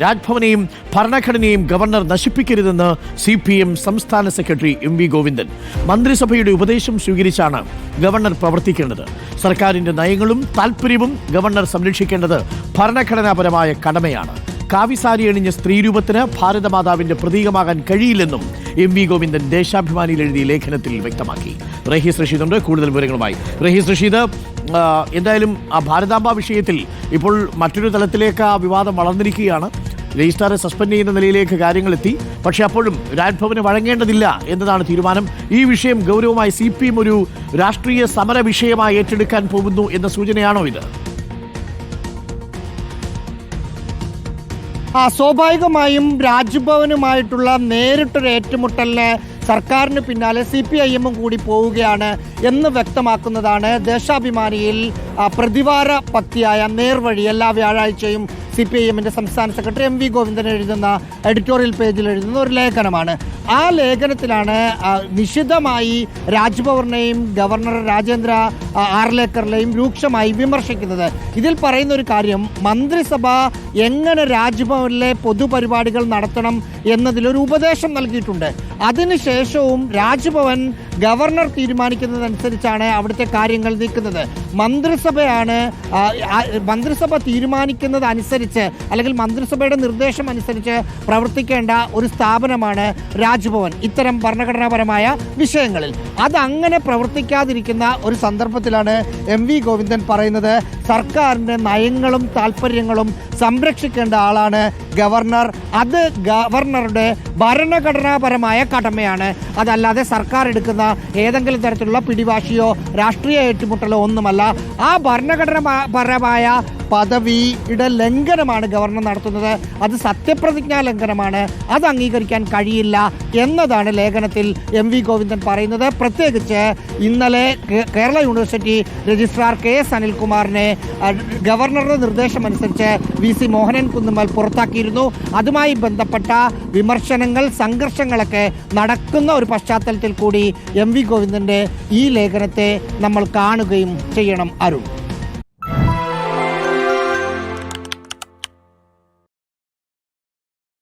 രാജ്ഭവനെയും ഭരണഘടനയും governor നശിപ്പിക്കരുതെന്ന് CPM സംസ്ഥാന secretary MV Govindan. മന്ത്രിസഭയുടെ ഉപദേശം സ്വീകരിച്ചാണ് ഗവർണർ പ്രവർത്തിക്കേണ്ടത്. സർക്കാരിന്റെ നയങ്ങളും താൽപര്യവും ഗവർണർ സംരക്ഷിക്കേണ്ടത് ഭരണഘടനാപരമായ കടമയാണ്. കാവിസാരി അണിഞ്ഞ സ്ത്രീരൂപത്തിന് ഭാരതമാതാവിന്റെ പ്രതീകമാകാൻ കഴിയില്ലെന്നും MV ഗോവിന്ദൻ ദേശാഭിമാനിയിൽ എഴുതിയ ലേഖനത്തിൽ വ്യക്തമാക്കി. റഹീസ് റഷീദുണ്ട് കൂടുതൽ വിവരങ്ങളുമായി. റഹീസ് റഷീദ്, എന്തായാലും ആ ഭാരതാംബ വിഷയത്തിൽ ഇപ്പോൾ മറ്റൊരു തലത്തിലേക്ക് ആ വിവാദം വളർന്നിരിക്കുകയാണ്. രജിസ്ട്രാറെ സസ്പെൻഡ് ചെയ്യുന്ന നിലയിലേക്ക് കാര്യങ്ങളെത്തി. പക്ഷേ അപ്പോഴും രാജ്ഭവന് വഴങ്ങേണ്ടതില്ല എന്നതാണ് തീരുമാനം. ഈ വിഷയം ഗൗരവമായി CPM ഒരു രാഷ്ട്രീയ സമര വിഷയമായി ഏറ്റെടുക്കാൻ പോകുന്നു എന്ന സൂചനയാണോ ഇത്? സ്വാഭാവികമായും രാജ്ഭവനുമായിട്ടുള്ള നേരിട്ടൊരു ഏറ്റുമുട്ടലിന് സർക്കാരിന് പിന്നാലെ CPIM കൂടി പോവുകയാണ് എന്ന് വ്യക്തമാക്കുന്നതാണ് ദേശാഭിമാനിയിൽ പ്രതിവാര പക്തിയായ നേർവഴി എല്ലാ വ്യാഴാഴ്ചയും CPIMന്റെ സംസ്ഥാന സെക്രട്ടറി MV ഗോവിന്ദൻ എഴുതുന്ന എഡിറ്റോറിയൽ പേജിൽ എഴുതുന്ന ഒരു ലേഖനമാണ്. ആ ലേഖനത്തിലാണ് നിശിതമായി രാജ്ഭവനെയും ഗവർണർ രാജേന്ദ്ര ആർലേക്കറിനെയും രൂക്ഷമായി വിമർശിക്കുന്നത്. ഇതിൽ പറയുന്ന ഒരു കാര്യം, മന്ത്രിസഭ എങ്ങനെ രാജ്ഭവനിലെ പൊതുപരിപാടികൾ നടത്തണം എന്നതിലൊരു ഉപദേശം നൽകിയിട്ടുണ്ട്. അതിനുശേഷവും രാജ്ഭവൻ ഗവർണർ തീരുമാനിക്കുന്നതനുസരിച്ചാണ് അവിടുത്തെ കാര്യങ്ങൾ നീക്കുന്നത്. മന്ത്രിസഭ തീരുമാനിക്കുന്നതനുസരിച്ച് അല്ലെങ്കിൽ മന്ത്രിസഭയുടെ നിർദ്ദേശം അനുസരിച്ച് പ്രവർത്തിക്കേണ്ട ഒരു സ്ഥാപനമാണ് രാജ്ഭവൻ ഇത്തരം ഭരണഘടനാപരമായ വിഷയങ്ങളിൽ. അതങ്ങനെ പ്രവർത്തിക്കാതിരിക്കുന്ന ഒരു സന്ദർഭത്തിലാണ് MV ഗോവിന്ദൻ പറയുന്നത് സർക്കാരിൻ്റെ നയങ്ങളും താല്പര്യങ്ങളും സംരക്ഷിക്കേണ്ട ആളാണ് ഗവർണർ. അത് ഗവർണറുടെ ഭരണഘടനാപരമായ കടമയാണ്. അതല്ലാതെ സർക്കാർ എടുക്കുന്ന ഏതെങ്കിലും തരത്തിലുള്ള പിടിവാശിയോ രാഷ്ട്രീയ ഏറ്റുമുട്ടലോ ഒന്നുമല്ല. ആ ഭരണഘടനാപരമായ പദവിയുടെ ലംഘനമാണ് ഗവർണർ നടത്തുന്നത്. അത് സത്യപ്രതിജ്ഞാ ലംഘനമാണ്. അത് അംഗീകരിക്കാൻ കഴിയില്ല എന്നതാണ് ലേഖനത്തിൽ MV ഗോവിന്ദൻ പറയുന്നത്. പ്രത്യേകിച്ച് ഇന്നലെ കേരള യൂണിവേഴ്സിറ്റി രജിസ്ട്രാർ KS അനിൽകുമാറിനെ ഗവർണറുടെ നിർദ്ദേശമനുസരിച്ച് VC മോഹനൻ കുന്നുമ്മൽ പുറത്താക്കിയിരുന്നു. അതുമായി ബന്ധപ്പെട്ട വിമർശനങ്ങൾ, സംഘർഷങ്ങളൊക്കെ നടക്കുന്ന ഒരു പശ്ചാത്തലത്തിൽ കൂടി MV ഗോവിന്ദൻ്റെ ഈ ലേഖനത്തെ നമ്മൾ കാണുകയും ചെയ്യണം. അരുൺ.